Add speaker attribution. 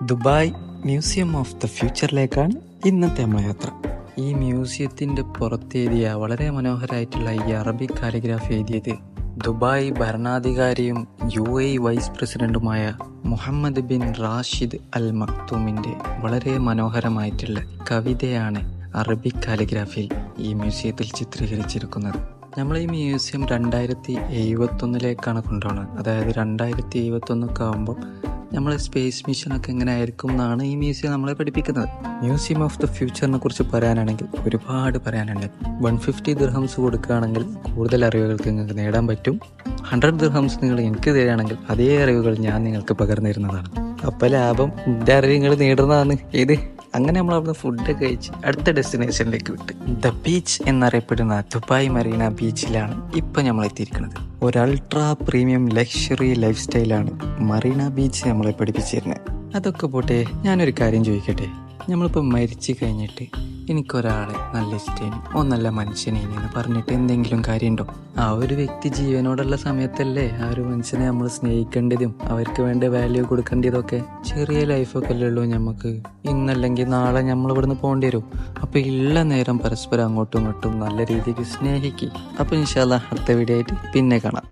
Speaker 1: Dubai museum of the ഫ്യൂച്ചറിലേക്കാണ് ഇന്നത്തെ നമ്മുടെ യാത്ര. ഈ മ്യൂസിയത്തിൻ്റെ പുറത്തെഴുതിയ വളരെ മനോഹരമായിട്ടുള്ള ഈ അറബിക് കാലിഗ്രാഫി എഴുതിയത് ദുബായ് ഭരണാധികാരിയും UAE വൈസ് പ്രസിഡന്റുമായ മുഹമ്മദ് ബിൻ റാഷിദ് അൽ മക്തൂമിൻ്റെ വളരെ മനോഹരമായിട്ടുള്ള കവിതയാണ് അറബിക് കാലിഗ്രാഫിയിൽ ഈ മ്യൂസിയത്തിൽ ചിത്രീകരിച്ചിരിക്കുന്നത്. നമ്മൾ ഈ മ്യൂസിയം 2071 കൊണ്ടുപോകുന്നത്. അതായത് 2071 ആകുമ്പോൾ നമ്മൾ സ്പേസ് മിഷനൊക്കെ എങ്ങനെ ആയിരിക്കും എന്നാണ് ഈ മ്യൂസിയം നമ്മളെ പഠിപ്പിക്കുന്നത്. മ്യൂസിയം ഓഫ് ദ ഫ്യൂച്ചറിനെ കുറിച്ച് പറയാനാണെങ്കിൽ ഒരുപാട് പറയാനുണ്ട്. 150 ദിർഹംസ് കൊടുക്കുകയാണെങ്കിൽ കൂടുതൽ അറിവുകൾക്ക് നിങ്ങൾക്ക് നേടാൻ പറ്റും. 100 ദിർഹംസ് നിങ്ങൾ എനിക്ക് തരികയാണെങ്കിൽ അതേ അറിവുകൾ ഞാൻ നിങ്ങൾക്ക് പകർന്നു തരുന്നതാണ്. അപ്പോൾ ലാഭം എൻ്റെ അറിവ് നിങ്ങൾ നേടുന്നതാണ്. അങ്ങനെ നമ്മൾ അവിടുന്ന് ഫുഡ് കഴിച്ച് അടുത്ത ഡെസ്റ്റിനേഷനിലേക്ക് വിട്ട് ദ ബീച്ച് എന്നറിയപ്പെടുന്ന ദുബായ് മറീന ബീച്ചിലാണ് ഇപ്പം നമ്മൾ എത്തിയിരിക്കുന്നത്. ഒരു അൾട്രാ പ്രീമിയം ലക്ഷറി ലൈഫ് സ്റ്റൈലാണ് മറീന ബീച്ച് നമ്മളെ പഠിപ്പിച്ചിരുന്നത്. അതൊക്കെ പോട്ടെ, ഞാനൊരു കാര്യം ചോദിക്കട്ടെ. നമ്മളിപ്പോൾ മരിച്ചു കഴിഞ്ഞിട്ട് എനിക്കൊരാളെ നല്ല ഇഷ്ടേനും നല്ല മനുഷ്യനേനെന്ന് പറഞ്ഞിട്ട് എന്തെങ്കിലും കാര്യമുണ്ടോ? ആ ഒരു വ്യക്തി ജീവനോടുള്ള സമയത്തല്ലേ ആ ഒരു മനുഷ്യനെ നമ്മൾ സ്നേഹിക്കേണ്ടതും അവർക്ക് വേണ്ട വാല്യൂ കൊടുക്കേണ്ടതൊക്കെ. ചെറിയ ലൈഫൊക്കെ അല്ലേ ഉള്ളൂ നമുക്ക്. ഇന്നല്ലെങ്കിൽ നാളെ നമ്മൾ ഇവിടുന്ന് പോകേണ്ടി വരും. അപ്പോൾ ഉള്ള നേരം പരസ്പരം അങ്ങോട്ടും ഇങ്ങോട്ടും നല്ല രീതിക്ക് സ്നേഹിക്കുക. അപ്പോൾ ഇൻഷാ അല്ലാഹ് അടുത്ത വീഡിയോ ആയിട്ട് പിന്നെ കാണാം.